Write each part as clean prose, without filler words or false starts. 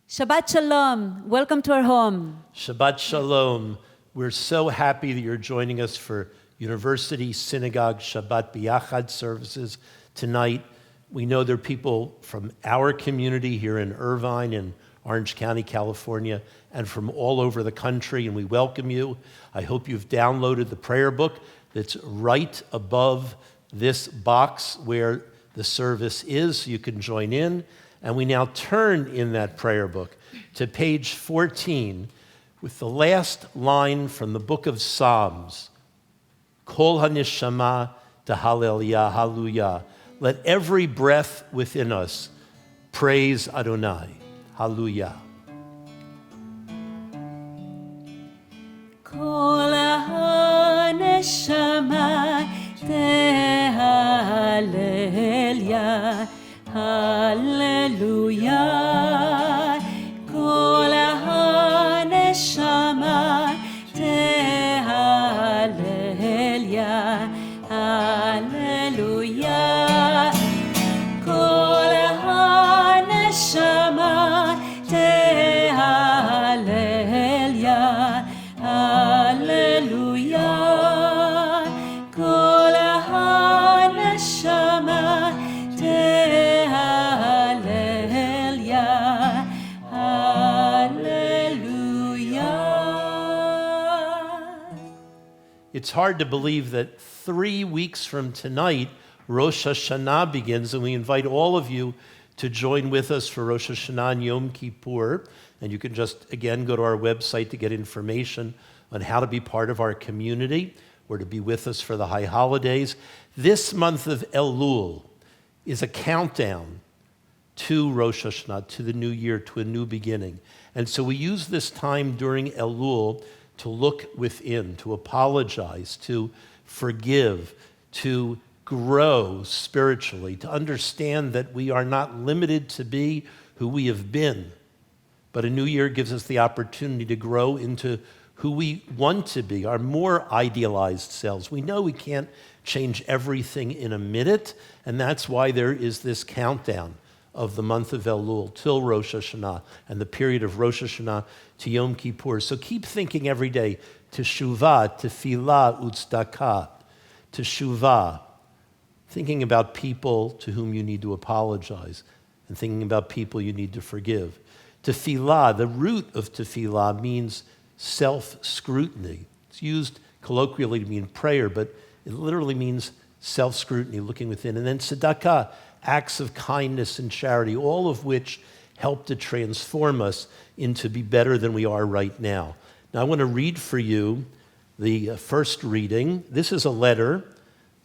Shabbat Shalom. Welcome to our home. Shabbat Shalom. We're so happy that you're joining us for University Synagogue Shabbat B'Yachad services tonight. We know there are people from our community here in Irvine and Orange County, California, and from all over the country, and we welcome you. I hope you've downloaded the prayer book that's right above this box where the service is, so you can join in. And we now turn in that prayer book to page 14 with the last line from the book of Psalms. Kol hanishama tahalel hallelujah. Let every breath within us praise Adonai. Hallelujah. Kol haneshama tehalel Hallelujah, Kol haneshama tehalel Hallelujah, Kol haneshama tehalel Hallelujah, Kol haneshama It's hard to believe that 3 weeks from tonight, Rosh Hashanah begins, and we invite all of you to join with us for Rosh Hashanah and Yom Kippur. And you can just, again, go to our website to get information on how to be part of our community or to be with us for the high holidays. This month of Elul is a countdown to Rosh Hashanah, to the new year, to a new beginning. And so we use this time during Elul to look within, to apologize, to forgive, to grow spiritually, to understand that we are not limited to be who we have been. But a new year gives us the opportunity to grow into who we want to be, our more idealized selves. We know we can't change everything in a minute, and that's why there is this countdown of the month of Elul till Rosh Hashanah and the period of Rosh Hashanah to Yom Kippur. So keep thinking every day, teshuvah, tefillah, utzedakah, teshuvah, thinking about people to whom you need to apologize and thinking about people you need to forgive. Tefillah, the root of tefillah means self-scrutiny. It's used colloquially to mean prayer, but it literally means self-scrutiny, looking within. And then tzedakah, acts of kindness and charity, all of which help to transform us into be better than we are right now. Now I want to read for you the first reading. This is a letter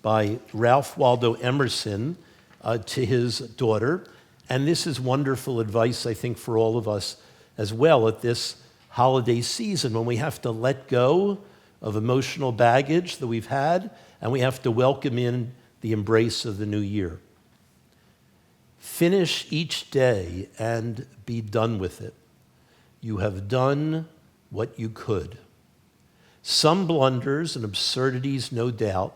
by Ralph Waldo Emerson to his daughter, and this is wonderful advice, I think, for all of us as well at this holiday season when we have to let go of emotional baggage that we've had and we have to welcome in the embrace of the new year. Finish each day and be done with it. You have done what you could. Some blunders and absurdities, no doubt,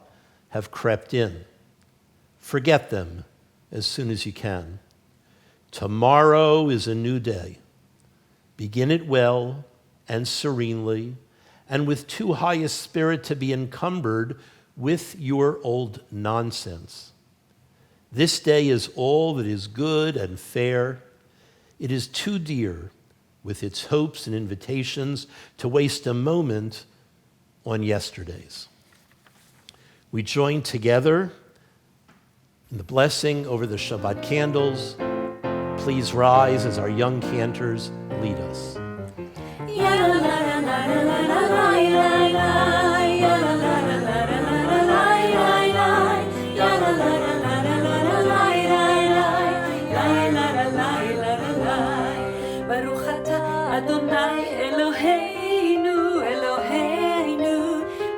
have crept in. Forget them as soon as you can. Tomorrow is a new day. Begin it well and serenely, and with too high a spirit to be encumbered with your old nonsense. This day is all that is good and fair. It is too dear, with its hopes and invitations, to waste a moment on yesterdays. We join together in the blessing over the Shabbat candles. Please rise as our young cantors lead us. Adonai Eloheinu, Eloheinu,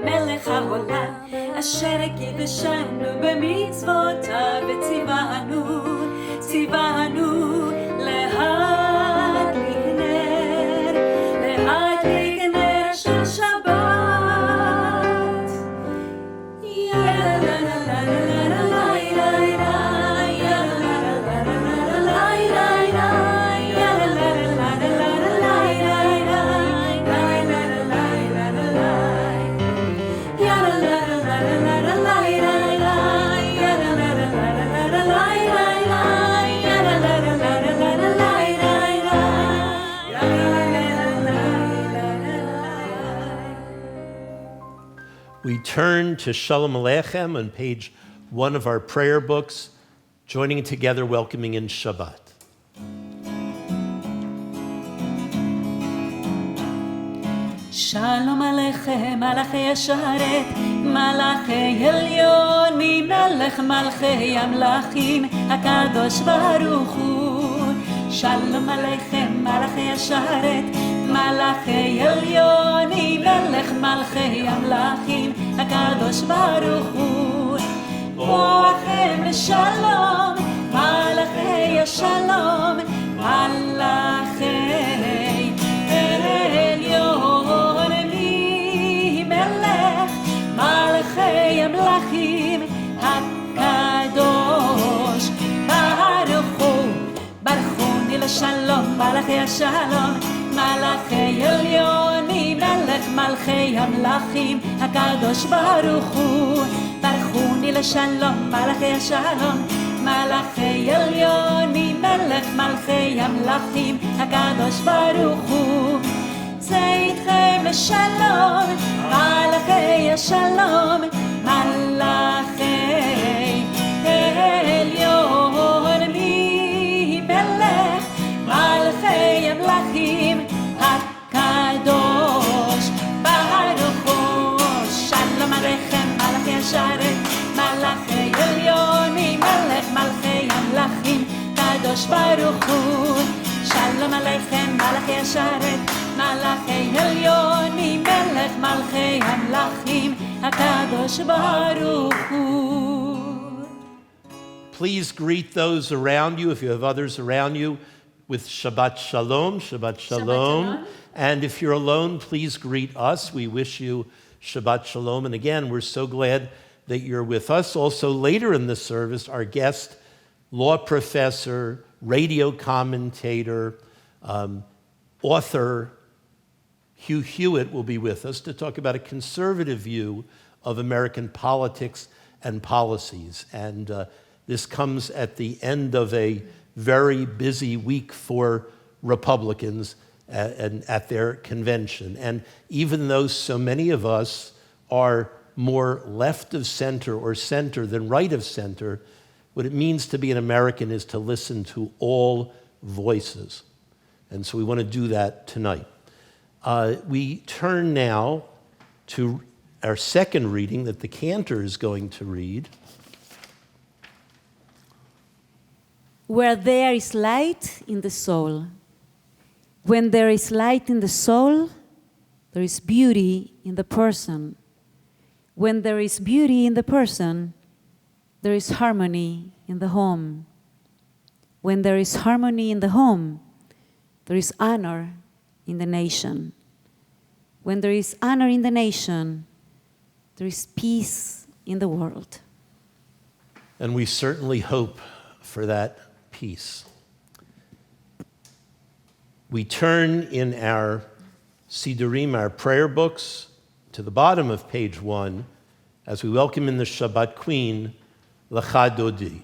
Melech haolam, asher קידשנו במצוותיו וציוונו, ציוונו להדליק נר של שבת. we turn to Shalom Aleichem on page 1 of our prayer books, joining together, welcoming in Shabbat. שלום עליכם, מלאכי השרת, מלאכי עליון, ממלך מלכי המלכים, הקדוש ברוך הוא. שלום עליכם, מלאכי השרת, מלאכי עליון, ממלך מלכי המלכים, הקדוש ברוך הוא. בואכם לשלום, מלאכי השלום, מלאכי עליון. מלכי המלכים הקדוש ברוך הוא. ברכוני לשלום, מלכי השלום, מלכי עליוני, מלך מלכי המלכים הקדוש ברוך הוא. ברכוני לשלום, מלכי השלום, מלכי עליוני, מלך מלכי המלכים הקדוש ברוך הוא. זה איתכם לשלום, מלאכי השלום, מלאכי עליון, ממלך מלכי המלכים הקדוש ברוך הוא. שלום עליכם, מלאכי השרת, מלאכי עליון, ממלך מלכי המלכים הקדוש ברוך הוא. שלום עליכם, מלאכי השרת, מלאכי עליון, ממלך מלכי המלכים הקדוש ברוך הוא. Please greet those around you, if you have others around you, with Shabbat Shalom, Shabbat Shalom. And if you're alone, please greet us. We wish you Shabbat Shalom. And again, we're so glad that you're with us. Also, later in the service, our guest, law professor, radio commentator, author, Hugh Hewett will be with us to talk about a conservative view of American politics and policies. And this comes at the end of a very busy week for Republicans and at their convention. And even though so many of us are more left of center or center than right of center, what it means to be an American is to listen to all voices. And so we want to do that tonight. We turn now to our second reading that the cantor is going to read. Where there is light in the soul. When there is light in the soul, there is beauty in the person. When there is beauty in the person, there is harmony in the home. When there is harmony in the home, there is honor in the nation. When there is honor in the nation, there is peace in the world. And we certainly hope for that peace. We turn in our Sidurim, our prayer books, to the bottom of page 1 as we welcome in the Shabbat Queen, Lecha Dodi.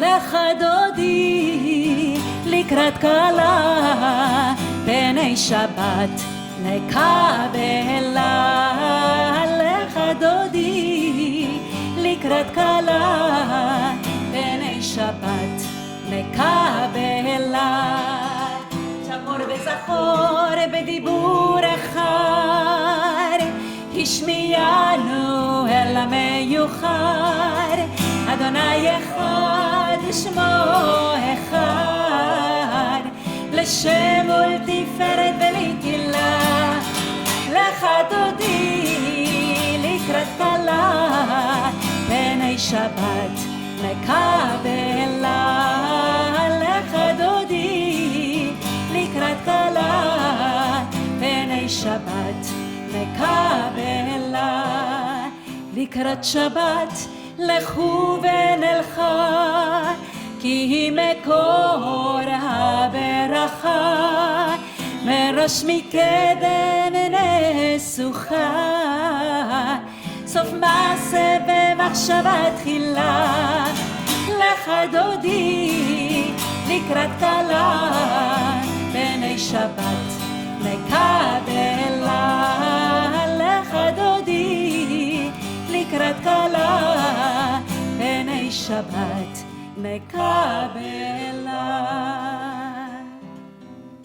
Lecha Dodi, לקראת קלה, פני שבת נקבלה. Lecha Dodi, לקראת קלה, פני שבת נקבלה. שמור וזכור בדיבור אחד, השמיענו אל המיוחד. אדוני אחד שמו אחד, לשם ולתפארת ולתהילה. Lecha Dodi, לקראת קלה, פני שבת נקבלה. Lecha Dodi, לקראת קלה, פני שבת נקבלה. לקראת שבת לכו ונלכה, כי היא מקור הברכה, מראש מקדם נסוכה, סוף מעשה במחשבה תחילה. Lecha לך דודי לקראת כלה בני שבת נקבלה לך דודי לקראת כלה בני שבת נקבלה.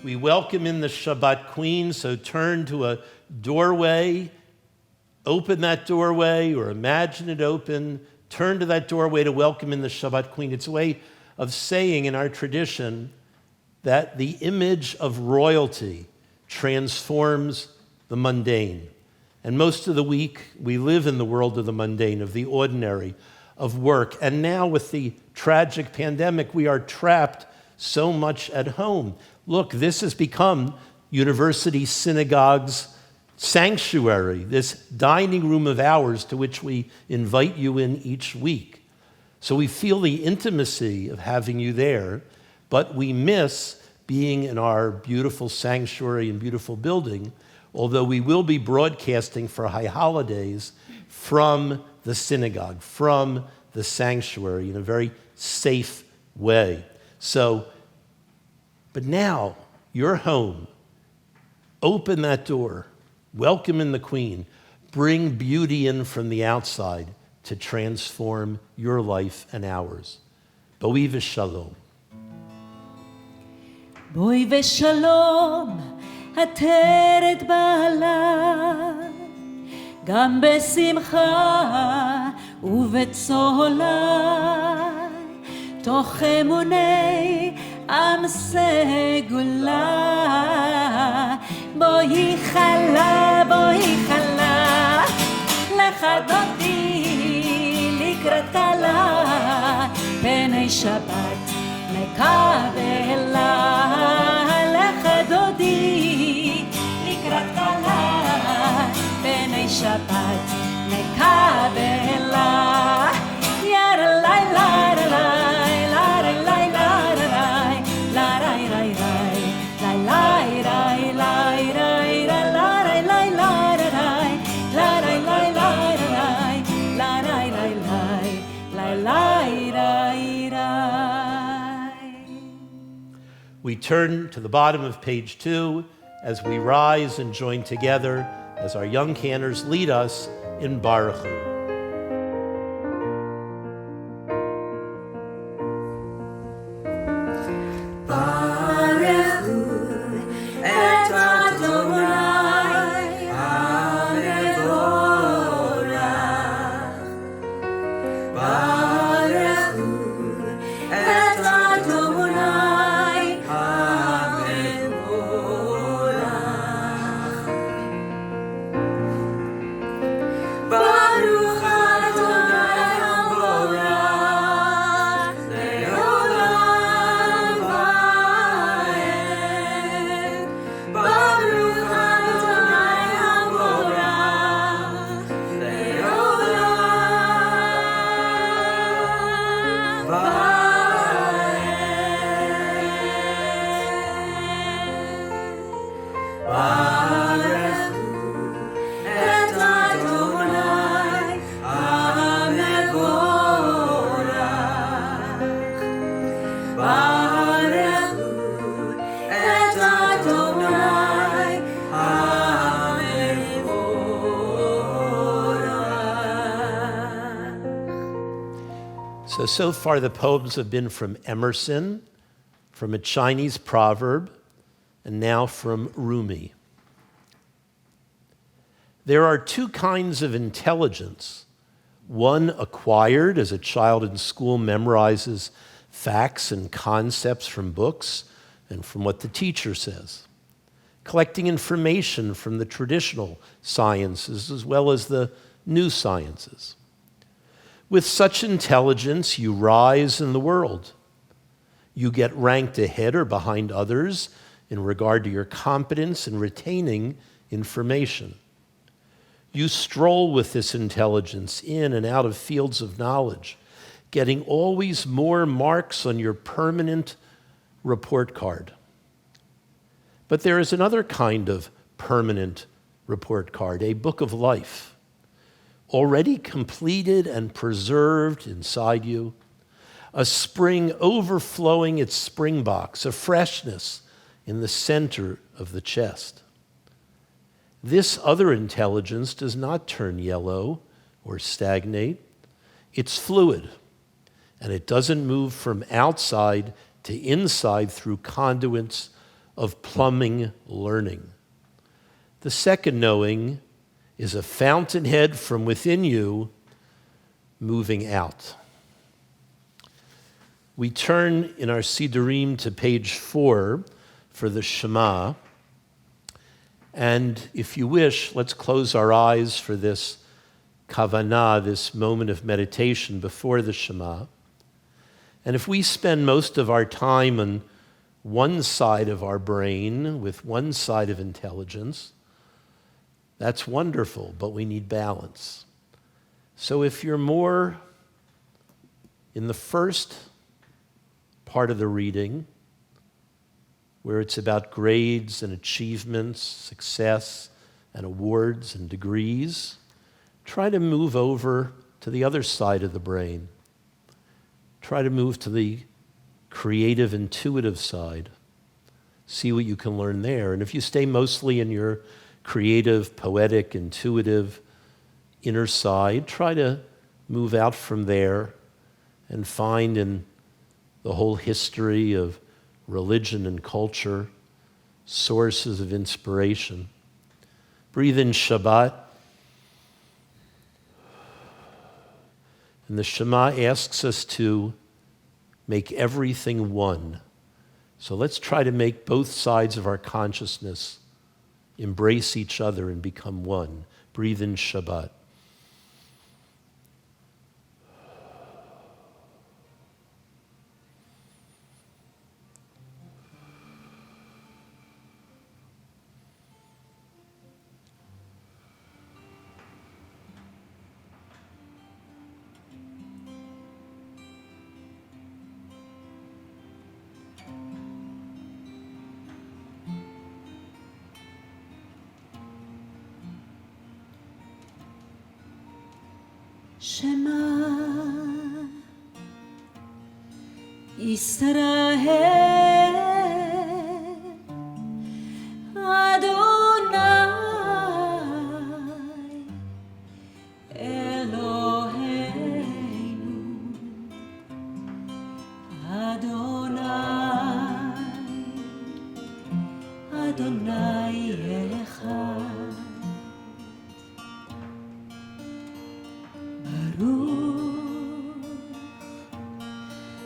We welcome in the Shabbat Queen, so turn to a doorway, open that doorway, or imagine it open, turn to that doorway to welcome in the Shabbat Queen. It's a way of saying in our tradition that the image of royalty transforms the mundane. And most of the week, we live in the world of the mundane, of the ordinary, of work. And now with the tragic pandemic, we are trapped so much at home. Look, this has become University Synagogue's sanctuary, this dining room of ours to which we invite you in each week. So we feel the intimacy of having you there, but we miss being in our beautiful sanctuary and beautiful building, although we will be broadcasting for high holidays from the synagogue, from the sanctuary in a very safe way. But now, you're home. Open that door. Welcome in the Queen. Bring beauty in from the outside to transform your life and ours. Boi v'shalom. Boi v'shalom, עטרת בעלה, גם בשמחה ובצהלה, תוך אמוני עם סגולה. בואי חלה, לך דודי לקראת כלה, פני שבת נקבלה. לך דודי לקראת כלה, פני שבת נקבלה. יאללה לילה We turn to the bottom of page 2 as we rise and join together as our young cantors lead us in Baruch Hu. So far the poems have been from Emerson, from a Chinese proverb, and now from Rumi. There are two kinds of intelligence. One acquired as a child in school memorizes facts and concepts from books and from what the teacher says, collecting information from the traditional sciences as well as the new sciences. With such intelligence, you rise in the world. You get ranked ahead or behind others in regard to your competence in retaining information. You stroll with this intelligence in and out of fields of knowledge, getting always more marks on your permanent report card. But there is another kind of permanent report card, a book of life, already completed and preserved inside you, a spring overflowing its spring box, a freshness in the center of the chest. This other intelligence does not turn yellow or stagnate. It's fluid, and it doesn't move from outside to inside through conduits of plumbing learning. The second knowing is a fountainhead from within you moving out. We turn in our Sidurim to page 4 for the Shema. And if you wish, let's close our eyes for this kavanah, this moment of meditation before the Shema. And if we spend most of our time on one side of our brain with one side of intelligence, that's wonderful, but we need balance. So if you're more in the first part of the reading, where it's about grades and achievements, success and awards and degrees, try to move over to the other side of the brain. Try to move to the creative, intuitive side. See what you can learn there. And if you stay mostly in your creative, poetic, intuitive inner side, try to move out from there and find in the whole history of religion and culture sources of inspiration. Breathe in Shabbat. And the Shema asks us to make everything one. So let's try to make both sides of our consciousness embrace each other and become one. Breathe in Shabbat. Shema Yisrael Adonai Eloheinu Adonai Adonai Echad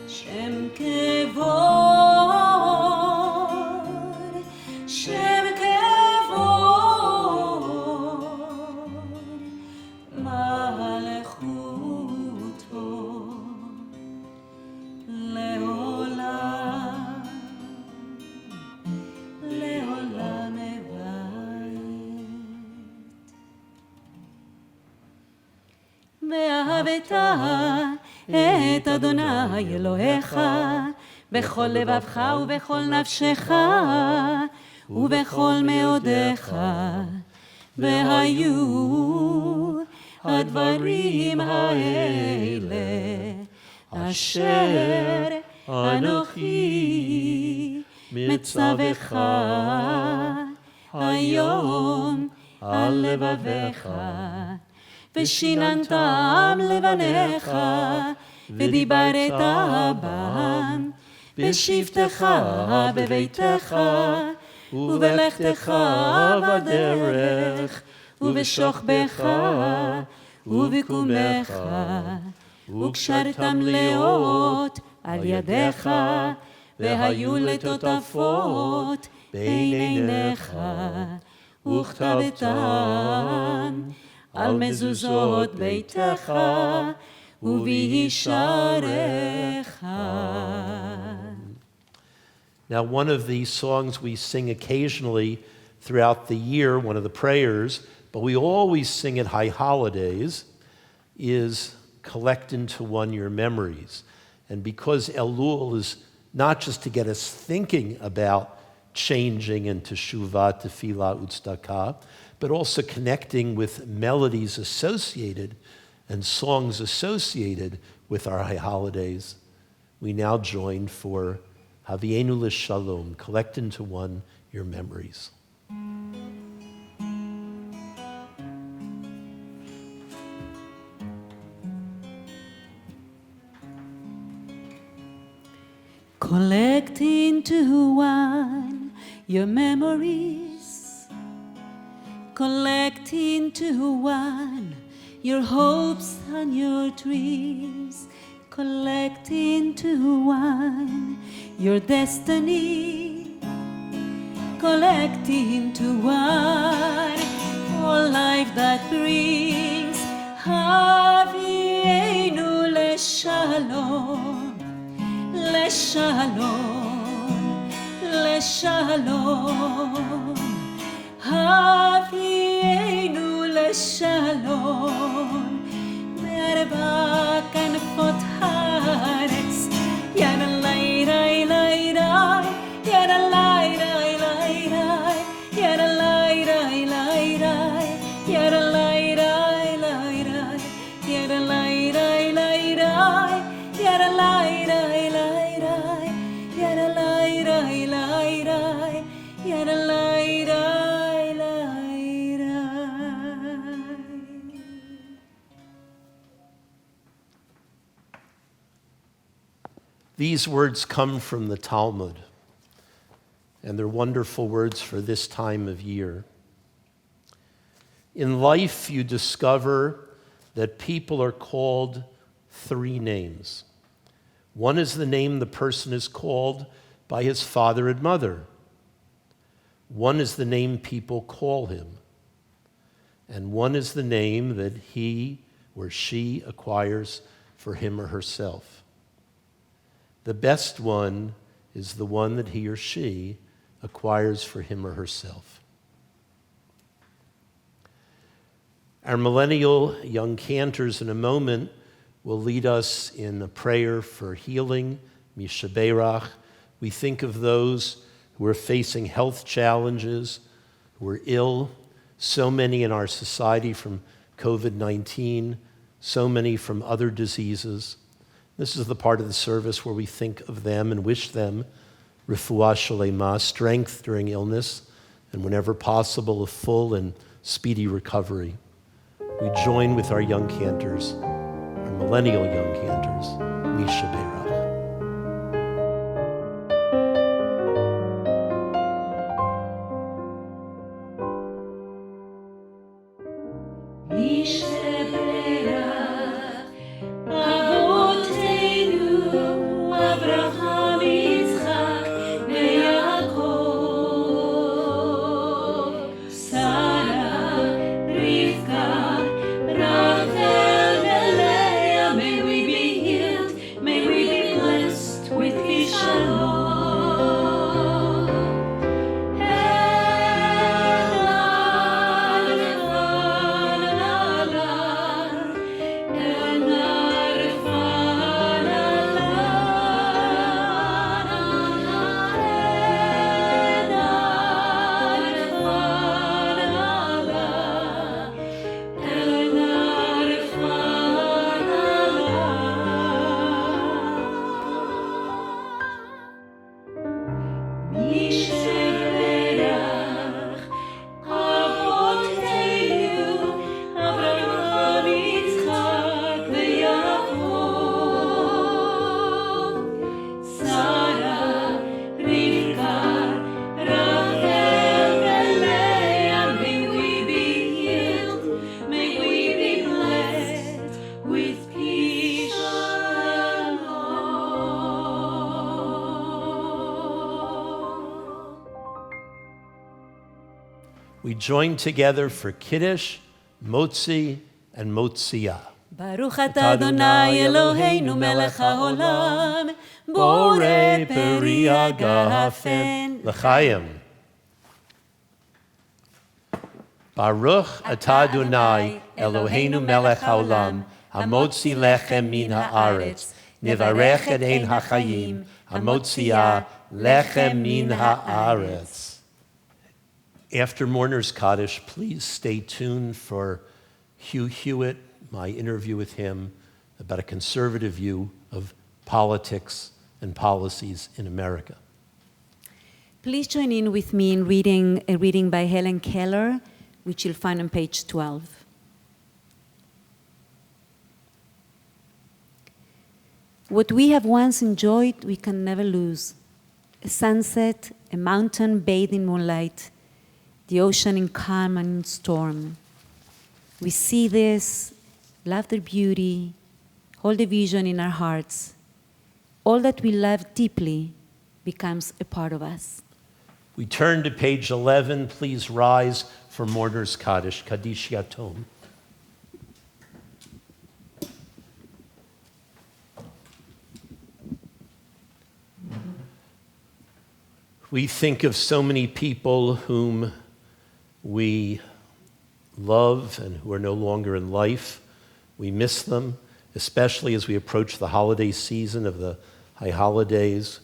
Shem Kevod, Shem Kevod, Malechuto, Leolam, Leolam Evayet. ואהבת את אדוני אלוהיך בכל לבבך ובכל נפשך ובכל מאודיך והיו הדברים האלה אשר אנוכי מצווך היום על לבביך ושיננתם לבניך, ודיברת בם, בשבתך בביתך, ובלכתך בדרך, ובשוכבך, ובקומך, וקשרתם לאות על ידיך, והיו לטוטפות בין עיניך, וכתבתם על מזוזות ביתך ובישעריך. Now, one of these songs we sing occasionally throughout the year, one of the prayers, but we always sing at high holidays, is Collect into One Your Memories. And because Elul is not just to get us thinking about changing into Teshuvah, Tefillah, Utzdaka, but also connecting with melodies associated and songs associated with our high holidays, we now join for Havienu L'Shalom, collect into one your memories. Collect into one your memories. Collect into one your hopes and your dreams. Collect into one your destiny. Collect into one all life that brings. Havienu L'Shalom, L'Shalom, L'Shalom. Havienu L'Shalom, Merba kanfot haaretz, Yada lai lai lai lai, Yada lai lai lai lai, Yada lai lai lai lai, Yada lai lai lai lai, Yada lai lai lai lai, Yada lai lai lai lai, Yada lai lai lai lai, Yada lai lai lai lai. These words come from the Talmud, and they're wonderful words for this time of year. In life, you discover that people are called three names. One is the name the person is called by his father and mother. One is the name people call him. And one is the name that he or she acquires for him or herself. The best one is the one that he or she acquires for him or herself. Our millennial young cantors in a moment will lead us in a prayer for healing, Mishaberach. We think of those who are facing health challenges, who are ill, so many in our society from COVID-19, so many from other diseases. This is the part of the service where we think of them and wish them refuah shalema, strength during illness, and whenever possible, a full and speedy recovery. We join with our young cantors, our millennial young cantors, Mishaberach. We join together for Kiddush, Motzi, and Motziah. Baruch atah Adonai Eloheinu melech haolam, borei peri hagafen L'chaim. Baruch atah Adonai Eloheinu melech haolam, hamotzi lechem min haaretz, nivarech et ein hachayim, hamotziah lechem min haaretz. After Mourner's Kaddish, please stay tuned for Hugh Hewett, my interview with him about a conservative view of politics, and policies in America. Please join in with me in reading a reading by Helen Keller, which you'll find on page 12. What we have once enjoyed, we can never lose. A sunset, a mountain bathed in moonlight, the ocean in calm and in storm. We see this, love their beauty, hold the vision in our hearts. All that we love deeply becomes a part of us. We turn to page 11. Please rise for Mourner's Kaddish, Kaddish Yatom. We think of so many people whom we love and who are no longer in life. We miss them, especially as we approach the holiday season of the high holidays.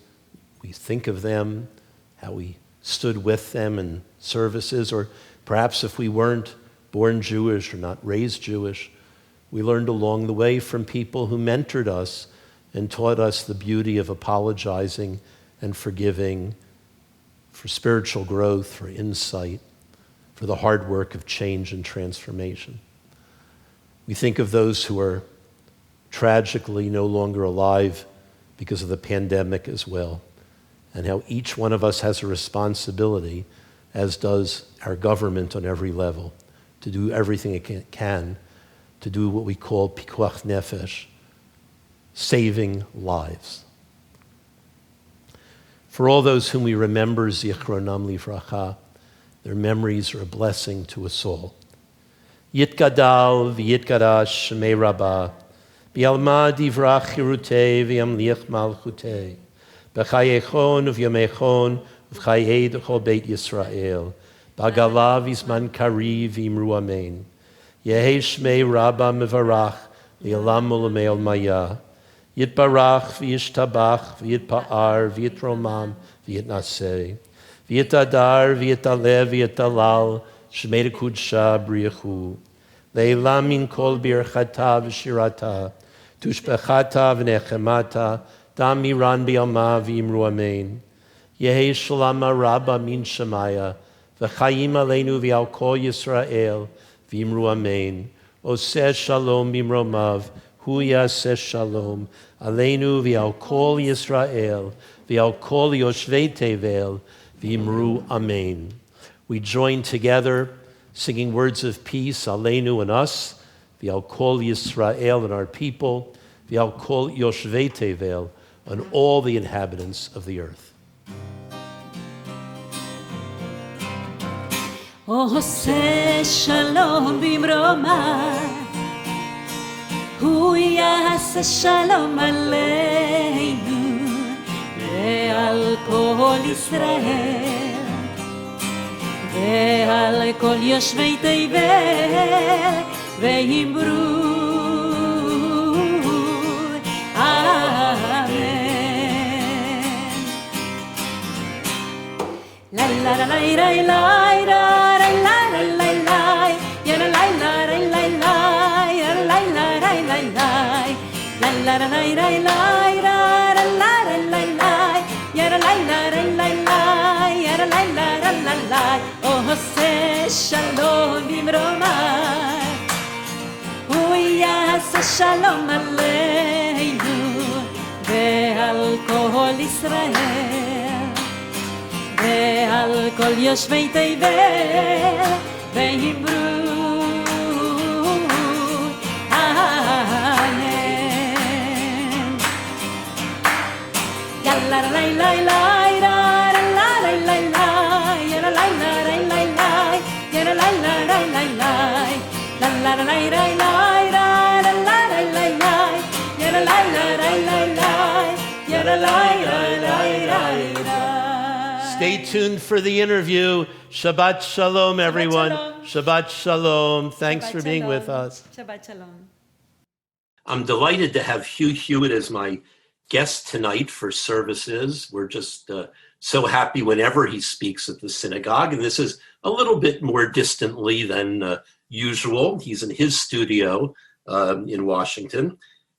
We think of them, how we stood with them in services, or perhaps if we weren't born Jewish or not raised Jewish, we learned along the way from people who mentored us and taught us the beauty of apologizing and forgiving, for spiritual growth, for insight, for the hard work of change and transformation. We think of those who are tragically no longer alive because of the pandemic as well, and how each one of us has a responsibility, as does our government on every level, to do everything it can to do what we call pikuach nefesh, saving lives. For all those whom we remember, zichronam livracha, their memories are a blessing to us all. Yitgadal v'yitgadash shemei rabbah, b'alma divrach chirutei v'yamliach malchutei, b'chayechon v'yamechon v'chayei d'chol beit Yisrael, b'agala v'zman kari v'imru amen. Yehei shmei rabbah mevarach v'yalam u'lamei al-maya, Yitbarach v'yishtabach v'yitpa'ar v'yitromam v'yitnaseh v'yitadar v'yitalev v'yitalal shmei kudsha briyachu le'elam min kol birchata v'shirata tushbechata v'nechemata dam miran b'yalma v'imru amen Yehei shalama rabba min shemaya v'chayim aleinu v'al kol Yisrael v'imru amen Oseh shalom b'imromav Hu yaseh shalom Aleinu v'al kol Yisrael v'al kol yoshvei tevel v'imru amen. We join together singing words of peace, Aleinu and us, v'al kol Yisrael and our people, v'al kol yoshvei tevel and all the inhabitants of the earth. Oseh shalom b'imromav Hu yaseh shalom aleinu ve'al kol Yisrael ve'al kol yoshvei tevel ve'imru amen. La la la la la la la la la la ya la la la la la ya la la la la la la la la la la ya la la la la ya la la la la oh Oseh shalom b'imromah Hu yaseh shalom aleinu ve'al kol Yisrael ve'al kol yoshvei tevel ve'imru La la la la la la la la la la ya la la la la la la ya la la la la la la la la la la la la la la la ya la la la la la la ya la la la la. Stay tuned for the interview. Shabbat shalom, everyone. Shabbat shalom. Thanks for being with us. Shabbat shalom. I'm delighted to have Hugh Hewett as my guest tonight for services. We're just so happy whenever he speaks at the synagogue, and this is a little bit more distantly than usual. He's in his studio in Washington.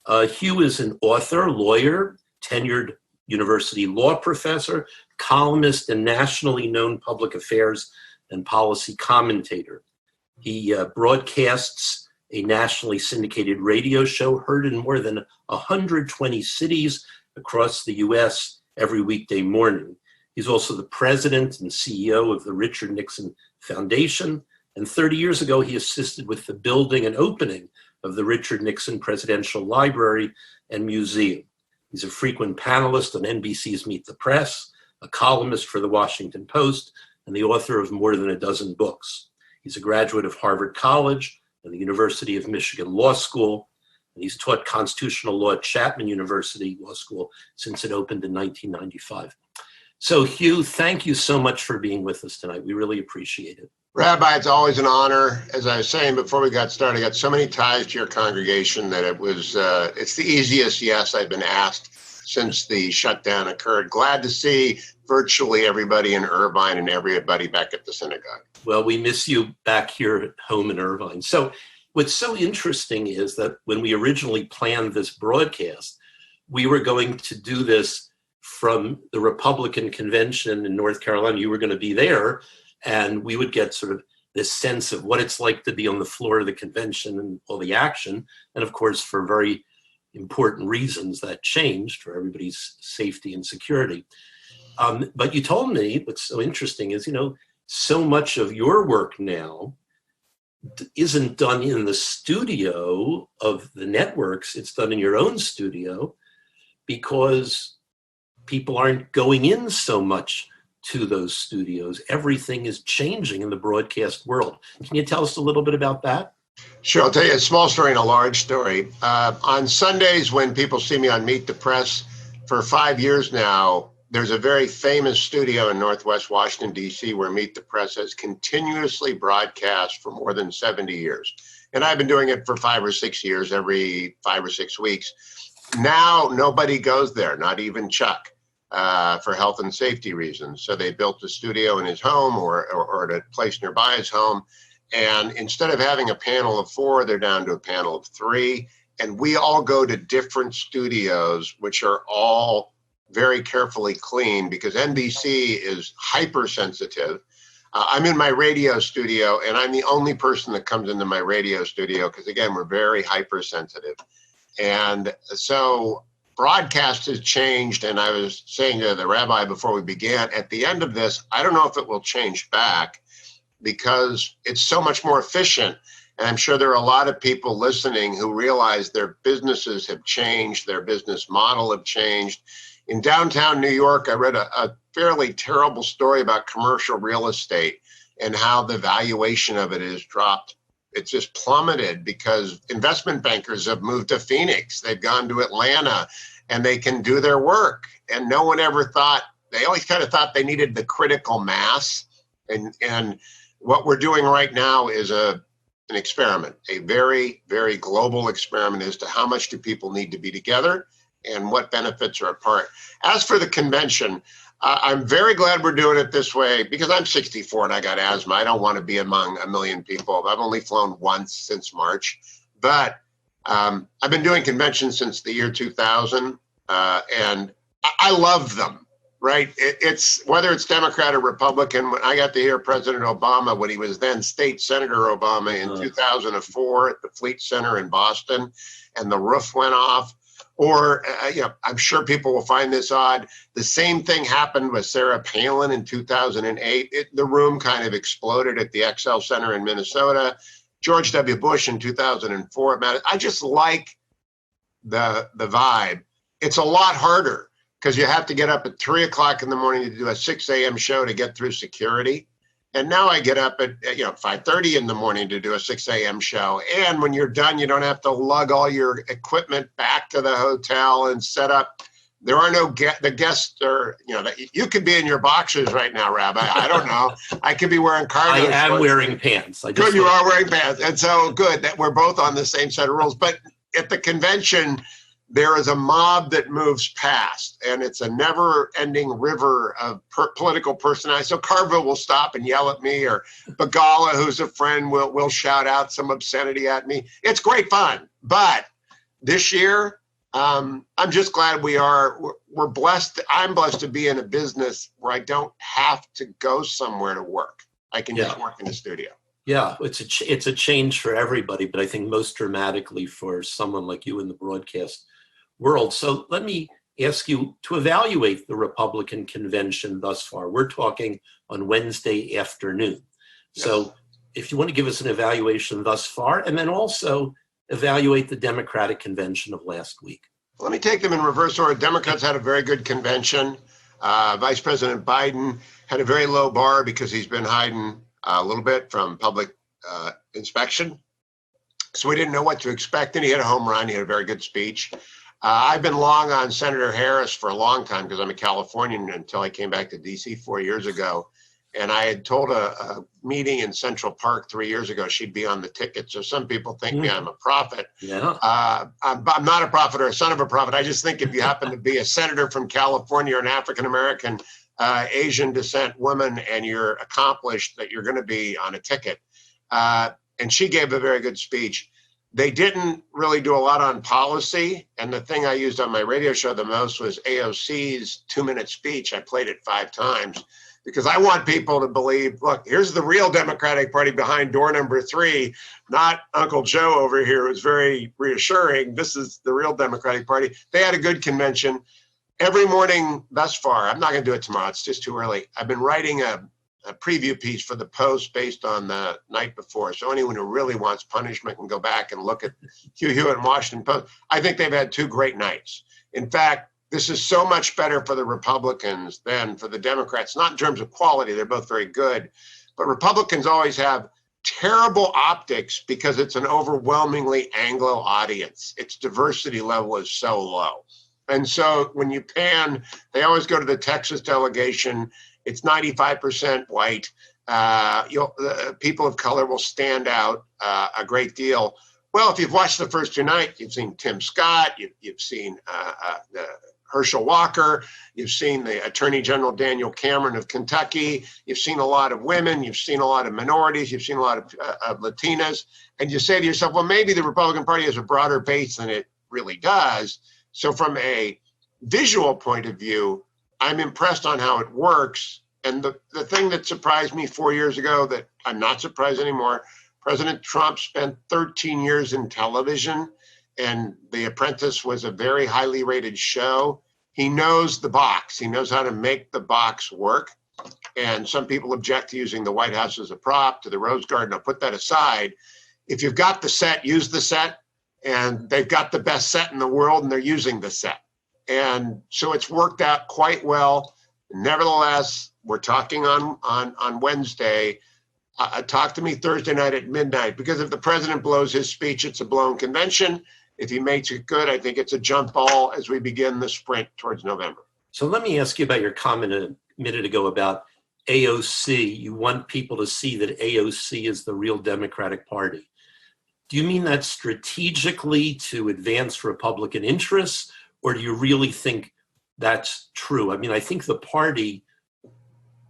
Hugh is an author, lawyer, tenured university law professor, columnist, and nationally known public affairs and policy commentator. He broadcasts a nationally syndicated radio show heard in more than 120 cities across the U.S. every weekday morning. He's also the president and CEO of the Richard Nixon Foundation, and 30 years ago, he assisted with the building and opening of the Richard Nixon Presidential Library and Museum. He's a frequent panelist on NBC's Meet the Press, a columnist for the Washington Post, and the author of more than a dozen books. He's a graduate of Harvard College and the University of Michigan Law School, and he's taught constitutional law at Chapman University Law School since it opened in 1995. So, Hugh, thank you so much for being with us tonight. We really appreciate it. Rabbi, it's always an honor. As I was saying before we got started, I got so many ties to your congregation that it's the easiest yes I've been asked since the shutdown occurred. Glad to see virtually everybody in Irvine and everybody back at the synagogue. Well, we miss you back here at home in Irvine. So what's so interesting is that when we originally planned this broadcast, we were going to do this from the Republican convention in North Carolina. You were going to be there, and we would get sort of this sense of what it's like to be on the floor of the convention and all the action. And of course, for very important reasons, that changed for everybody's safety and security. But you told me what's so interesting is, so much of your work now isn't done in the studio of the networks. It's done in your own studio because people aren't going in so much to those studios. Everything is changing in the broadcast world. Can you tell us a little bit about that? Sure. I'll tell you a small story and a large story. On Sundays, when people see me on Meet the Press, for 5 years now, there's a very famous studio in Northwest Washington, D.C., where Meet the Press has continuously broadcast for more than 70 years. And I've been doing it for 5 or 6 years, every 5 or 6 weeks. Now, nobody goes there, not even Chuck, for health and safety reasons. So they built a studio in his home or at a place nearby his home. And instead of having a panel of 4, they're down to a panel of 3. And we all go to different studios, which are all very carefully cleaned because NBC is hypersensitive. I'm in my radio studio, and I'm the only person that comes into my radio studio because, again, we're very hypersensitive. And so broadcast has changed, and I was saying to the rabbi before we began, at the end of this, I don't know if it will change back because it's so much more efficient. And I'm sure there are a lot of people listening who realize their businesses have changed, their business model have changed. In downtown New York, I read a fairly terrible story about commercial real estate and how the valuation of it has dropped. It's just plummeted because investment bankers have moved to Phoenix. They've gone to Atlanta and they can do their work. And no one ever thought, they always kind of thought they needed the critical mass. And what we're doing right now is an experiment, a very, very global experiment as to how much do people need to be together and what benefits are apart. As for the convention, I'm very glad we're doing it this way because I'm 64 and I got asthma. I don't want to be among a million people. I've only flown once since March, but I've been doing conventions since the year 2000, and I love them, right? It's whether it's Democrat or Republican. When I got to hear President Obama, when he was then State Senator Obama in 2004 at the Fleet Center in Boston, and the roof went off. Or, I'm sure people will find this odd. The same thing happened with Sarah Palin in 2008. The room kind of exploded at the XL Center in Minnesota. George W. Bush in 2004. I just like the vibe. It's a lot harder because you have to get up at 3 o'clock in the morning to do a 6 a.m. show to get through security. And now I get up at 5:30 in the morning to do a 6 a.m. show. And when you're done, you don't have to lug all your equipment back to the hotel and set up. There are no the guests are, you could be in your boxers right now, Rabbi. I don't know. I could be wearing cargo shorts. I am wearing pants. Good, you are wearing pants. And so good that we're both on the same set of rules. But at the convention, there is a mob that moves past, and it's a never-ending river of political personality. So Carville will stop and yell at me, or Bagala, who's a friend, will shout out some obscenity at me. It's great fun, but this year, I'm just glad we're blessed. I'm blessed to be in a business where I don't have to go somewhere to work. I can just work in the studio. Yeah, it's a change for everybody, but I think most dramatically for someone like you in the broadcast world. So let me ask you to evaluate the Republican convention thus far. We're talking on Wednesday afternoon. Yes. So if you want to give us an evaluation thus far, and then also evaluate the Democratic convention of last week. Let me take them in reverse order. Democrats had a very good convention. Vice President Biden had a very low bar because he's been hiding a little bit from public inspection. So we didn't know what to expect, and he had a home run. He had a very good speech. I've been long on Senator Harris for a long time because I'm a Californian until I came back to D.C. 4 years ago. And I had told a meeting in Central Park 3 years ago she'd be on the ticket. So some people think me I'm a prophet. Yeah. I'm not a prophet or a son of a prophet. I just think if you happen to be a senator from California or an African-American, Asian descent woman and you're accomplished, that you're going to be on a ticket. And she gave a very good speech. They didn't really do a lot on policy. And the thing I used on my radio show the most was AOC's 2-minute speech. I played it 5 times. Because I want people to believe, look, here's the real Democratic Party behind door number 3, not Uncle Joe over here, who's very reassuring. This is the real Democratic Party. They had a good convention. Every morning thus far, I'm not going to do it tomorrow. It's just too early. I've been writing a preview piece for the Post based on the night before. So anyone who really wants punishment can go back and look at Hugh Hewett and Washington Post. I think they've had 2 great nights. In fact, this is so much better for the Republicans than for the Democrats, not in terms of quality, they're both very good, but Republicans always have terrible optics because it's an overwhelmingly Anglo audience. Its diversity level is so low. And so when you pan, they always go to the Texas delegation. It's 95% white. People of color will stand out a great deal. Well, if you've watched the first 2 nights, you've seen Tim Scott, you've seen Herschel Walker, you've seen the Attorney General Daniel Cameron of Kentucky, you've seen a lot of women, you've seen a lot of minorities, you've seen a lot of Latinas, and you say to yourself, well, maybe the Republican Party has a broader base than it really does. So from a visual point of view, I'm impressed on how it works. And the thing that surprised me 4 years ago that I'm not surprised anymore, President Trump spent 13 years in television, and The Apprentice was a very highly rated show. He knows the box. He knows how to make the box work. And some people object to using the White House as a prop, to the Rose Garden. I'll put that aside. If you've got the set, use the set. And they've got the best set in the world, and they're using the set. And so it's worked out quite well. Nevertheless, we're talking on Wednesday. Talk to me Thursday night at midnight, because if the president blows his speech, it's a blown convention. If he makes it good, I think it's a jump ball as we begin the sprint towards November. So let me ask you about your comment a minute ago about AOC. You want people to see that AOC is the real Democratic Party. Do you mean that strategically to advance Republican interests, or do you really think that's true? I mean, I think the party,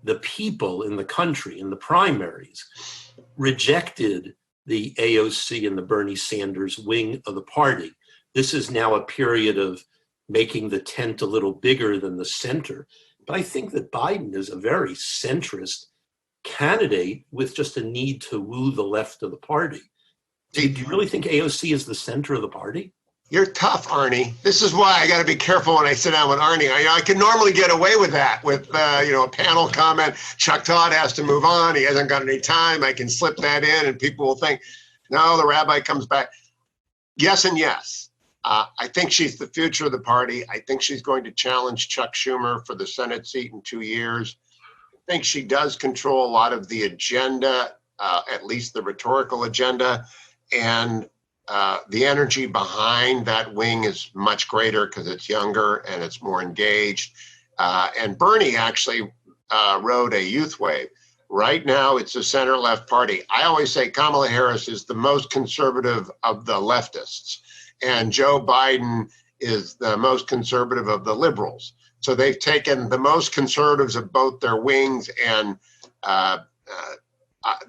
the people in the country, in the primaries, rejected the AOC and the Bernie Sanders wing of the party. This is now a period of making the tent a little bigger than the center. But I think that Biden is a very centrist candidate with just a need to woo the left of the party. Do you really think AOC is the center of the party? You're tough, Arnie. This is why I got to be careful when I sit down with Arnie. I can normally get away with that, with a panel comment. Chuck Todd has to move on. He hasn't got any time. I can slip that in, and people will think, no, the rabbi comes back. Yes and yes. I think she's the future of the party. I think she's going to challenge Chuck Schumer for the Senate seat in 2 years. I think she does control a lot of the agenda, at least the rhetorical agenda, and the energy behind that wing is much greater because it's younger and it's more engaged. And Bernie actually rode a youth wave. Right now, it's a center-left party. I always say Kamala Harris is the most conservative of the leftists, and Joe Biden is the most conservative of the liberals. So they've taken the most conservatives of both their wings, and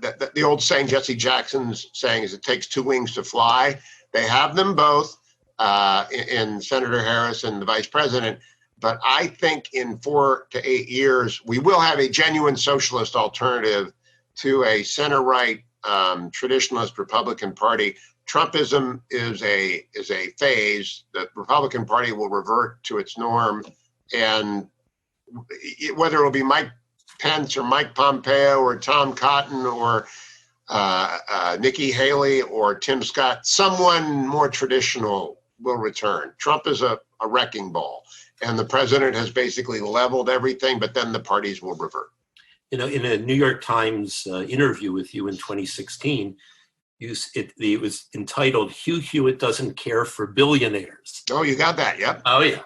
the old saying Jesse Jackson's saying is it takes 2 wings to fly. They have them both. in Senator Harris and the vice president. But I think in 4 to 8 years, we will have a genuine socialist alternative to a center-right traditionalist Republican Party. Trumpism is a phase. The Republican Party will revert to its norm, and whether it'll be Mike Pence or Mike Pompeo or Tom Cotton or Nikki Haley or Tim Scott, someone more traditional will return. Trump is a wrecking ball, and the president has basically leveled everything, but then the parties will revert. You know, in a New York Times interview with you in 2016, it was entitled "Hugh Hewett Doesn't Care for Billionaires." Oh, you got that? Yep. Oh yeah.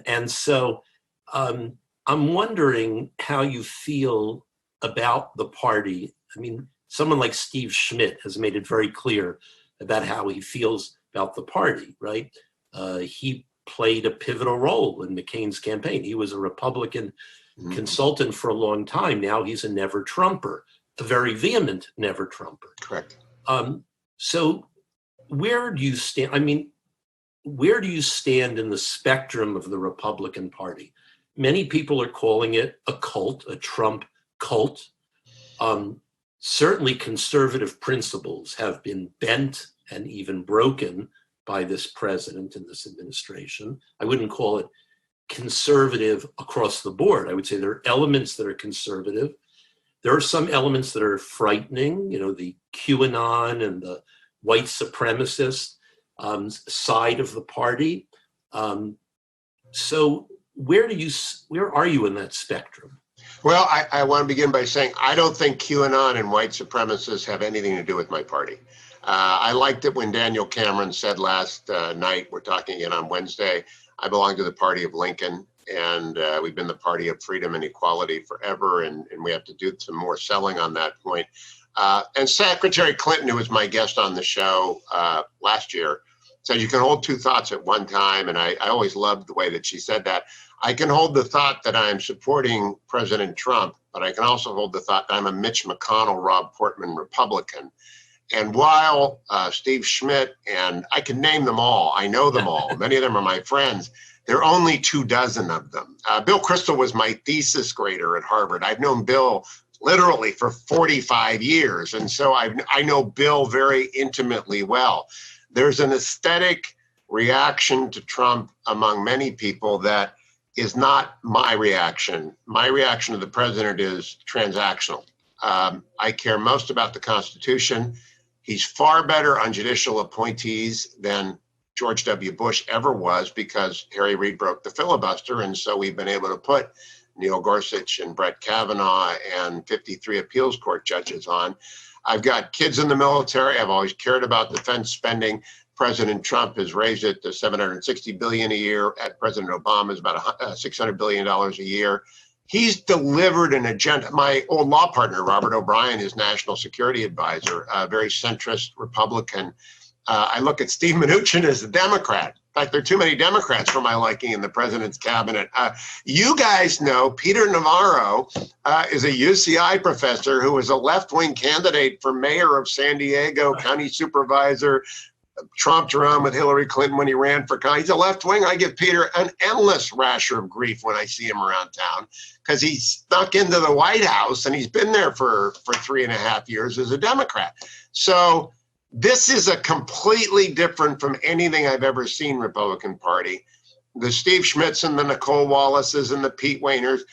And so I'm wondering how you feel about the party. I mean, someone like Steve Schmidt has made it very clear about how he feels about the party, right? He played a pivotal role in McCain's campaign. He was a Republican consultant for a long time. Now he's a never Trumper, a very vehement never Trumper. Correct. So where do you stand? I mean, where do you stand in the spectrum of the Republican Party? Many people are calling it a cult, a Trump cult. Certainly conservative principles have been bent and even broken by this president and this administration. I wouldn't call it conservative across the board. I would say there are elements that are conservative. There are some elements that are frightening, you know, the QAnon and the white supremacist side of the party. So where are you in that spectrum? Well, I want to begin by saying I don't think QAnon and white supremacists have anything to do with my party. I liked it when Daniel Cameron said last night, we're talking again on Wednesday, I belong to the party of Lincoln, and we've been the party of freedom and equality forever, and we have to do some more selling on that point. And Secretary Clinton, who was my guest on the show last year, said you can hold two thoughts at one time, and I always loved the way that she said that. I can hold the thought that I'm supporting President Trump, but I can also hold the thought that I'm a Mitch McConnell, Rob Portman Republican. And while Steve Schmidt, and I can name them all, I know them all, many of them are my friends, there are only 24 of them. Bill Kristol was my thesis grader at Harvard. I've known Bill literally for 45 years. And so I know Bill very intimately well. There's an aesthetic reaction to Trump among many people that is not my reaction. My reaction to the president is transactional. I care most about the Constitution. He's far better on judicial appointees than George W. Bush ever was because Harry Reid broke the filibuster. And so we've been able to put Neil Gorsuch and Brett Kavanaugh and 53 appeals court judges on. I've got kids in the military. I've always cared about defense spending. President Trump has raised it to $760 billion a year. At President Obama is about $600 billion a year. He's delivered an agenda. My old law partner, Robert O'Brien, is national security advisor, a very centrist Republican. I look at Steve Mnuchin as a Democrat. In fact, there are too many Democrats for my liking in the president's cabinet. You guys know Peter Navarro is a UCI professor who was a left-wing candidate for mayor of San Diego, county supervisor, trumped around with Hillary Clinton when he ran for Congress. He's a left wing. I give Peter an endless rasher of grief when I see him around town because he snuck into the White House and he's been there for 3.5 years as a Democrat. So this is a completely different from anything I've ever seen Republican Party. The Steve Schmitz and the Nicole Wallaces and the Pete Wainers,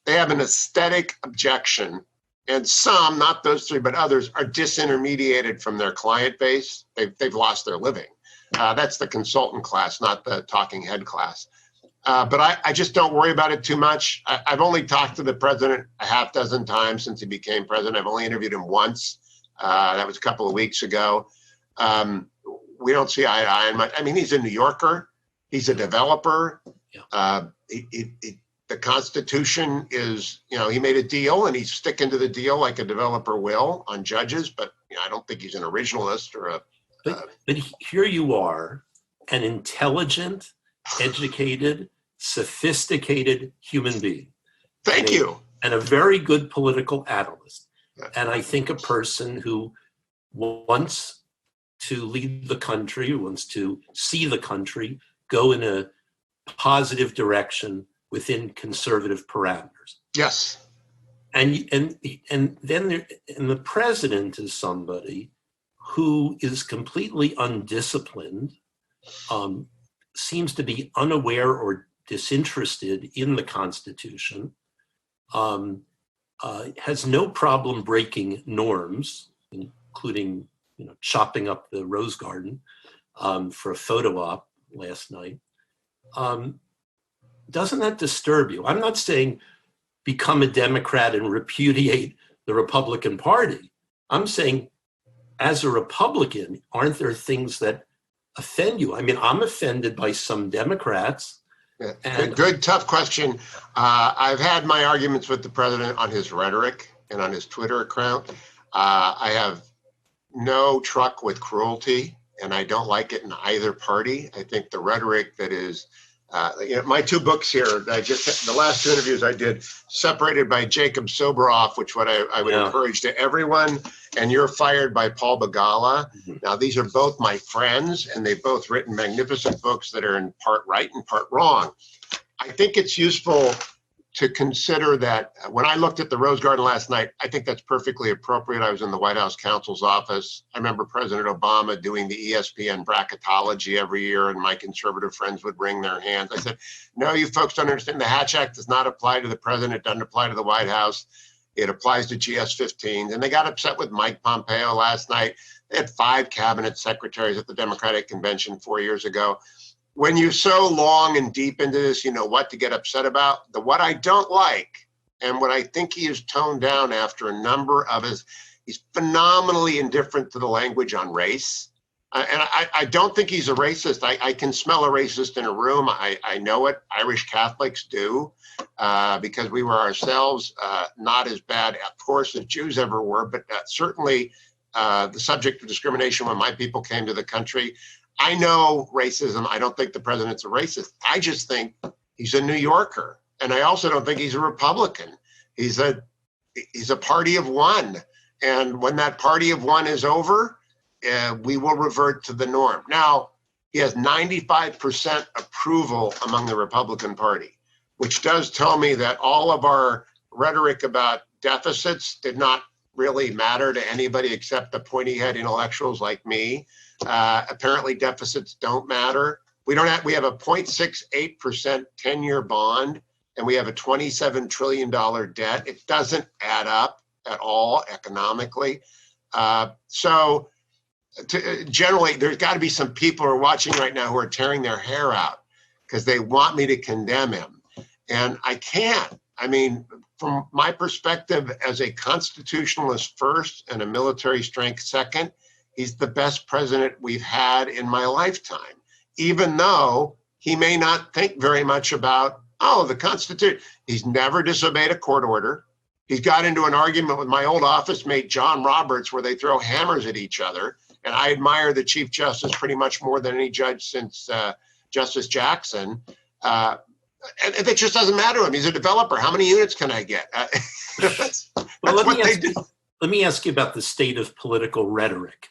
they have an aesthetic objection. And some, not those three, but others, are disintermediated from their client base. They've lost their living. That's the consultant class, not the talking head class. But I just don't worry about it too much. I've only talked to the president a half dozen times since he became president. I've only interviewed him once. That was a couple of weeks ago. We don't see eye to eye on much. I mean, he's a New Yorker. He's a developer. The Constitution is, he made a deal and he's sticking to the deal like a developer will on judges, but I don't think he's an originalist or But here you are, an intelligent, educated, sophisticated human being. Thank you. And a very good political analyst. And I think a person who wants to lead the country, who wants to see the country go in a positive direction within conservative parameters. Yes. And then the president is somebody who is completely undisciplined, seems to be unaware or disinterested in the Constitution, has no problem breaking norms, including chopping up the Rose Garden for a photo op last night. Doesn't that disturb you? I'm not saying become a Democrat and repudiate the Republican Party. I'm saying, as a Republican, aren't there things that offend you? I mean, I'm offended by some Democrats. Yeah. Good, tough question. I've had my arguments with the president on his rhetoric and on his Twitter account. I have no truck with cruelty, and I don't like it in either party. I think the rhetoric that is, my two books here, the last two interviews I did, separated by Jacob Soboroff, which I would encourage to everyone, and You're Fired by Paul Begala. Mm-hmm. Now, these are both my friends, and they've both written magnificent books that are in part right and part wrong. I think it's useful to consider that when I looked at the Rose Garden last night, I think that's perfectly appropriate. I was in the White House counsel's office. I remember President Obama doing the ESPN bracketology every year, and my conservative friends would wring their hands. I said, no, you folks don't understand. The Hatch Act does not apply to the president. It doesn't apply to the White House. It applies to GS-15s. And they got upset with Mike Pompeo last night. They had 5 cabinet secretaries at the Democratic Convention 4 years ago. When you're so long and deep into this, you know what to get upset about. What I don't like, and what I think he has toned down after a number of he's phenomenally indifferent to the language on race. And I don't think he's a racist. I can smell a racist in a room. I know it. Irish Catholics do, because we were ourselves not as bad, of course, as Jews ever were, but certainly the subject of discrimination when my people came to the country. I know racism. I don't think the president's a racist. I just think he's a New Yorker. And I also don't think he's a Republican. He's a party of one. And when that party of one is over, we will revert to the norm. Now, he has 95% approval among the Republican Party, which does tell me that all of our rhetoric about deficits did not really matter to anybody except the pointy-head intellectuals like me. Apparently deficits don't matter. We have a 0.68% 10-year bond, and we have a $27 trillion debt. It doesn't add up at all economically. Generally, there's got to be some people who are watching right now who are tearing their hair out because they want me to condemn him. And I can't. I mean, from my perspective as a constitutionalist first and a military strength second, he's the best president we've had in my lifetime, even though he may not think very much about, the Constitution. He's never disobeyed a court order. He's got into an argument with my old office mate, John Roberts, where they throw hammers at each other. And I admire the Chief Justice pretty much more than any judge since Justice Jackson. And it just doesn't matter to him. He's a developer. How many units can I get? That's what they do. Let me ask you about the state of political rhetoric.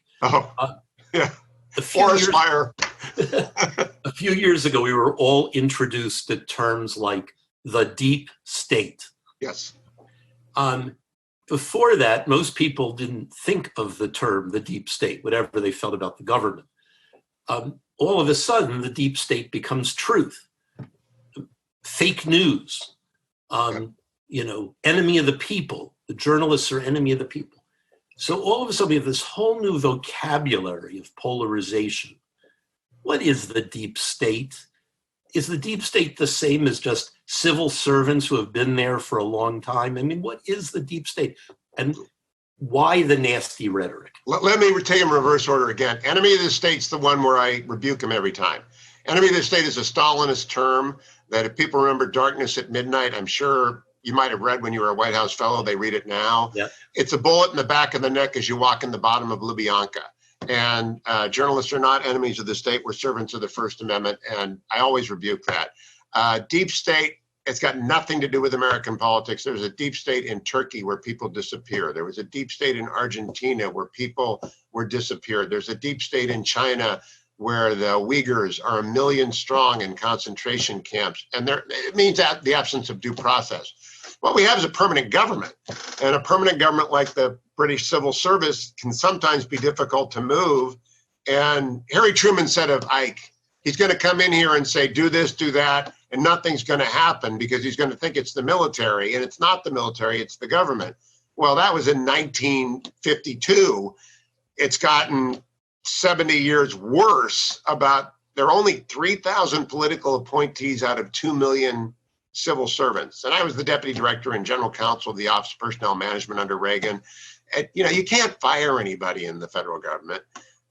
Yeah. Forest fire. A few years ago, we were all introduced to terms like the deep state. Yes. Before that, most people didn't think of the term the deep state, whatever they felt about the government. All of a sudden, the deep state becomes truth. Fake news, enemy of the people. The journalists are enemy of the people. So all of a sudden we have this whole new vocabulary of polarization. What is the deep state? Is the deep state the same as just civil servants who have been there for a long time? I mean, what is the deep state? And why the nasty rhetoric? Let me take them in reverse order again. Enemy of the state's the one where I rebuke him every time. Enemy of the state is a Stalinist term that if people remember Darkness at Midnight, I'm sure you might have read when you were a White House fellow. They read it now. Yeah. It's a bullet in the back of the neck as you walk in the bottom of Lubyanka. And journalists are not enemies of the state. We're servants of the First Amendment. And I always rebuke that. Deep state, It's got nothing to do with American politics. There's a deep state in Turkey where people disappear. There was a deep state in Argentina where people were disappeared. There's a deep state in China where the Uyghurs are 1 million strong in concentration camps. And it means that the absence of due process. What we have is a permanent government. And a permanent government like the British Civil Service can sometimes be difficult to move. And Harry Truman said of Ike, he's going to come in here and say, do this, do that, and nothing's going to happen because he's going to think it's the military. And it's not the military, it's the government. Well, that was in 1952. It's gotten 70 years worse. There are only 3,000 political appointees out of 2 million civil servants. And I was the deputy director and general counsel of the Office of Personnel Management under Reagan. And, you can't fire anybody in the federal government.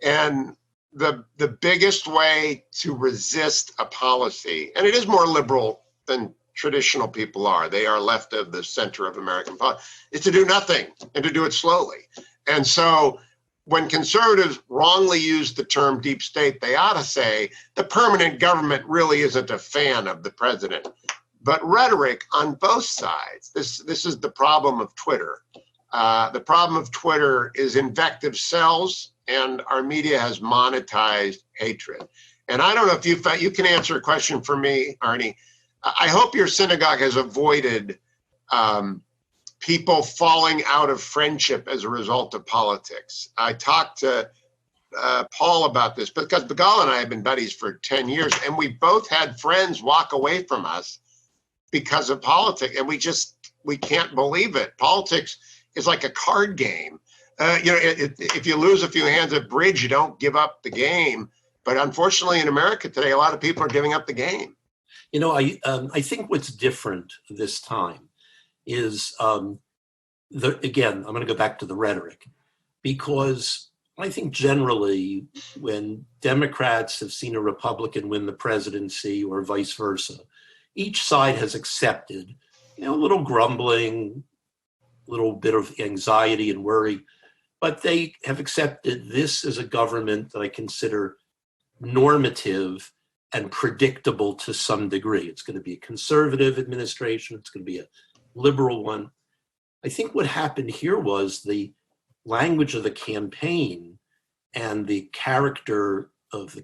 And the biggest way to resist a policy, and it is more liberal than traditional people are, they are left of the center of American politics, is to do nothing and to do it slowly. And so when conservatives wrongly use the term deep state, they ought to say the permanent government really isn't a fan of the president. But rhetoric on both sides, this is the problem of Twitter. The problem of Twitter is invective sells, and our media has monetized hatred. And I don't know if you can answer a question for me, Arnie. I hope your synagogue has avoided people falling out of friendship as a result of politics. I talked to Paul about this because Begal and I have been buddies for 10 years, and we both had friends walk away from us because of politics, and we can't believe it. Politics is like a card game. If you lose a few hands at bridge, you don't give up the game. But unfortunately, in America today, a lot of people are giving up the game. I think what's different this time is, again, I'm going to go back to the rhetoric, because I think generally when Democrats have seen a Republican win the presidency or vice versa, each side has accepted, a little grumbling, a little bit of anxiety and worry, but they have accepted this as a government that I consider normative and predictable to some degree. It's going to be a conservative administration. It's going to be a liberal one. I think what happened here was the language of the campaign and the character of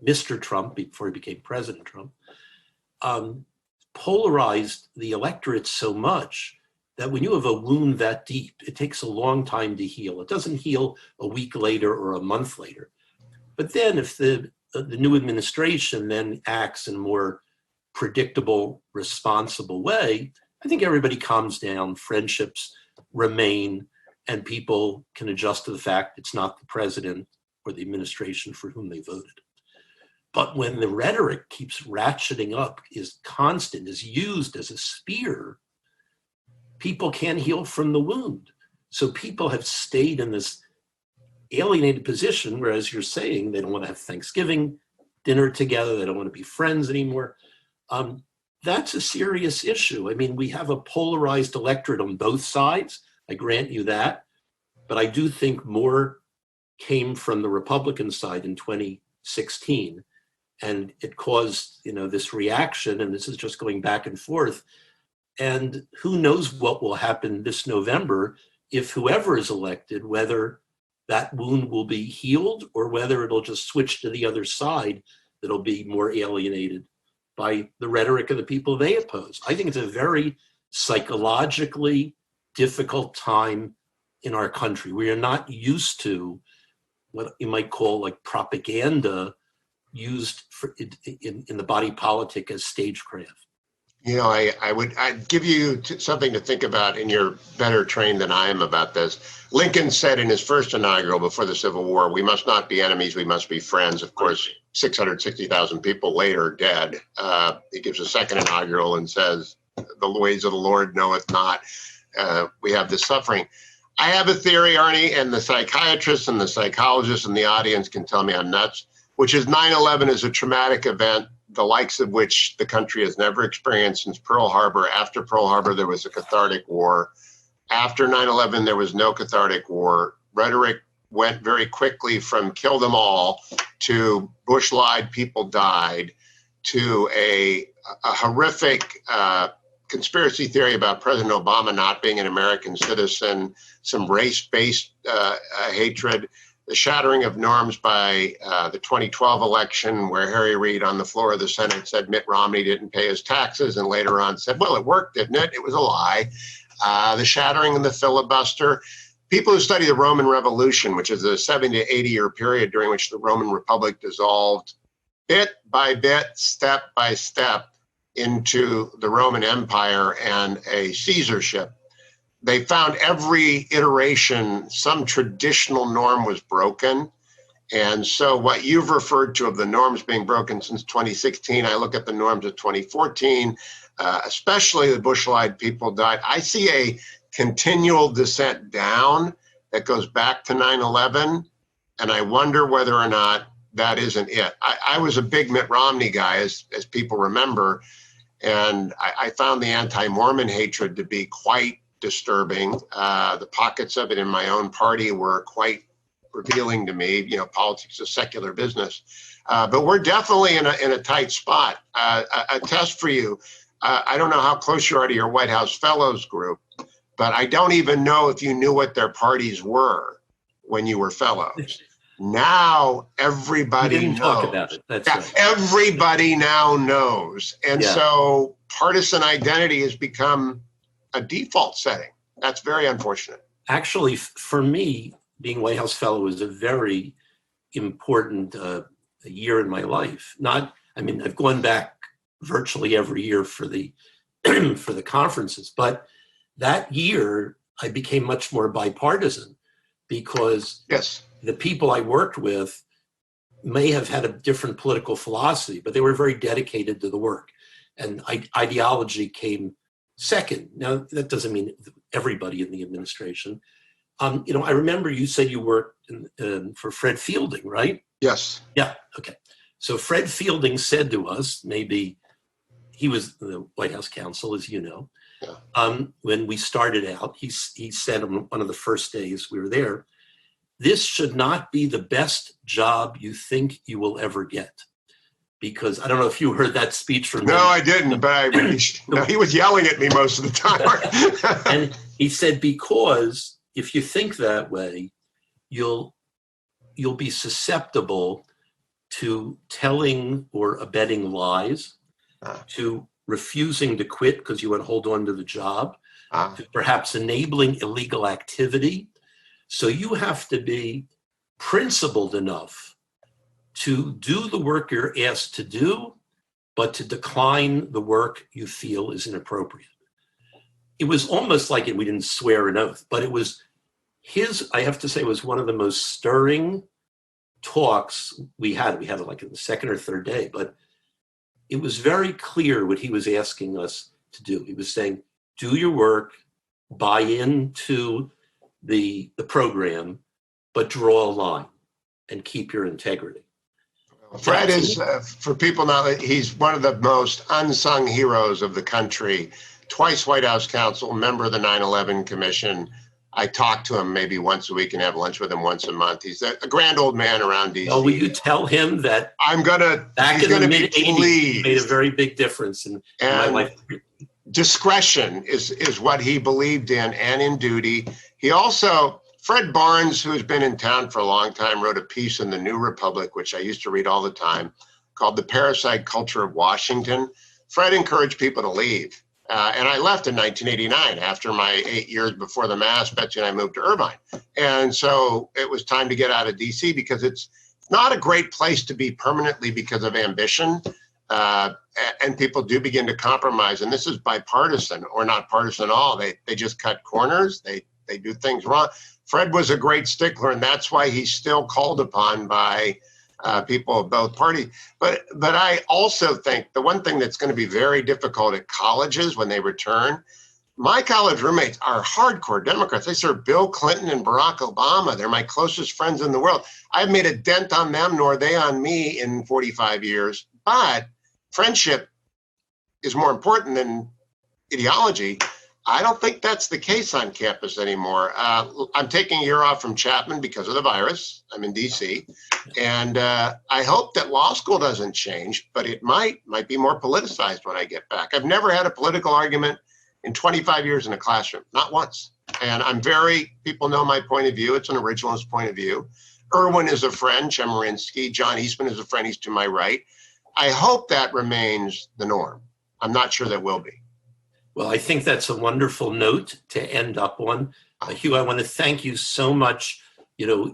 Mr. Trump, before he became President Trump, polarized the electorate so much that when you have a wound that deep, it takes a long time to heal. It doesn't heal a week later or a month later. But then if the new administration then acts in a more predictable, responsible way, I think everybody calms down, friendships remain, and people can adjust to the fact it's not the president or the administration for whom they voted. But when the rhetoric keeps ratcheting up, is constant, is used as a spear, people can't heal from the wound. So people have stayed in this alienated position, whereas you're saying they don't want to have Thanksgiving dinner together, they don't want to be friends anymore. That's a serious issue. I mean, we have a polarized electorate on both sides. I grant you that. But I do think more came from the Republican side in 2016. And it caused, this reaction, and this is just going back and forth. And who knows what will happen this November if whoever is elected, whether that wound will be healed or whether it'll just switch to the other side that'll be more alienated by the rhetoric of the people they oppose. I think it's a very psychologically difficult time in our country. We are not used to what you might call like propaganda used in the body politic as stagecraft. I'd give you something to think about, and you're better trained than I am about this. Lincoln said in his first inaugural before the Civil War, we must not be enemies, we must be friends. Of course, 660,000 people later dead. He gives a second inaugural and says, the ways of the Lord knoweth not. We have this suffering. I have a theory, Arnie, and the psychiatrists and the psychologists in the audience can tell me I'm nuts, which is 9/11 is a traumatic event, the likes of which the country has never experienced since Pearl Harbor. After Pearl Harbor, there was a cathartic war. After 9/11, there was no cathartic war. Rhetoric went very quickly from kill them all to Bush lied, people died, to a a horrific conspiracy theory about President Obama not being an American citizen, some race-based hatred, the shattering of norms by the 2012 election, where Harry Reid on the floor of the Senate said Mitt Romney didn't pay his taxes, and later on said, well, it worked, didn't it? It was a lie. The shattering of the filibuster. People who study the Roman Revolution, which is a 70 to 80 year period during which the Roman Republic dissolved bit by bit, step by step, into the Roman Empire and a Caesarship. They found every iteration, some traditional norm was broken. And so what you've referred to of the norms being broken since 2016, I look at the norms of 2014, especially the Bush-allied people died. I see a continual descent down that goes back to 9/11. And I wonder whether or not that isn't it. I was a big Mitt Romney guy, as people remember. And I found the anti-Mormon hatred to be quite disturbing. The pockets of it in my own party were quite revealing to me. You know, politics is secular business. But we're definitely in a tight spot. A test for you. I don't know how close you are to your White House Fellows group, but I don't even know if you knew what their parties were when you were fellows. Now everybody We didn't knows. talk about it. That's Yeah, right. everybody now knows. And Yeah. so partisan identity has become a default setting. That's very unfortunate. Actually, for me, being White House Fellow was a very important year in my life. I've gone back virtually every year for the for the conferences, but that year I became much more bipartisan because Yes. the people I worked with may have had a different political philosophy, but they were very dedicated to the work. And ideology came second. Now, that doesn't mean everybody in the administration. I remember you said you worked for Fred Fielding, right? Yes. Yeah, okay. So Fred Fielding said to us, maybe he was the White House counsel, as you know. Yeah. When we started out, he said on one of the first days we were there, this should not be the best job you think you will ever get. Because I don't know if you heard that speech from him. No, I didn't, but he was yelling at me most of the time. And he said, because if you think that way, you'll be susceptible to telling or abetting lies, to refusing to quit because you want to hold on to the job, to perhaps enabling illegal activity. So you have to be principled enough to do the work you're asked to do, but to decline the work you feel is inappropriate. It was almost like we didn't swear an oath, but it was I have to say, was one of the most stirring talks we had. We had it like in the second or third day, but it was very clear what he was asking us to do. He was saying, do your work, buy into the program, but draw a line and keep your integrity. Fred is, for people now, he's one of the most unsung heroes of the country. Twice White House counsel, member of the 9/11 Commission. I talk to him maybe once a week and have lunch with him once a month. He's a grand old man around DC. Well, will you tell him that back he's in the be mid-'80s pleased. made a very big difference in my life. Discretion is what he believed in and in duty. He also, Fred Barnes, who has been in town for a long time, wrote a piece in the New Republic, which I used to read all the time, called The Parasite Culture of Washington. Fred encouraged people to leave. And I left in 1989 after my 8 years before the mass. Betsy and I moved to Irvine. And so it was time to get out of DC because it's not a great place to be permanently because of ambition. And people do begin to compromise. And this is bipartisan or not partisan at all. They just cut corners. They do things wrong. Fred was a great stickler, and that's why he's still called upon by people of both parties. But I also think the one thing that's going to be very difficult at colleges when they return, my college roommates are hardcore Democrats. They serve Bill Clinton and Barack Obama. They're my closest friends in the world. I've made a dent on them, nor they on me in 45 years. But friendship is more important than ideology. I don't think that's the case on campus anymore. I'm taking a year off from Chapman because of the virus. I'm in DC. And I hope that law school doesn't change, but it might be more politicized when I get back. I've never had a political argument in 25 years in a classroom, not once. And people know my point of view. It's an originalist point of view. Irwin is a friend, Chemerinsky. John Eastman is a friend. He's to my right. I hope that remains the norm. I'm not sure that will be. Well, I think that's a wonderful note to end up on. Hugh, I want to thank you so much. You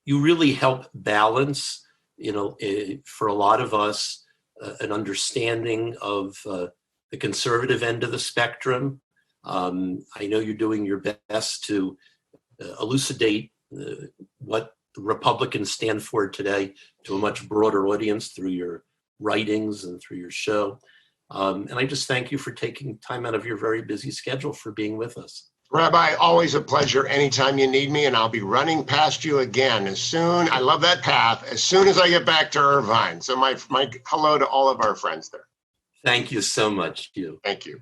really help balance, for a lot of us, an understanding of the conservative end of the spectrum. I know you're doing your best to elucidate what the Republicans stand for today to a much broader audience through your writings and through your show. And I just thank you for taking time out of your very busy schedule for being with us. Rabbi, always a pleasure anytime you need me, and I'll be running past you again I love that path, as soon as I get back to Irvine. So my hello to all of our friends there. Thank you so much, Hugh. Thank you.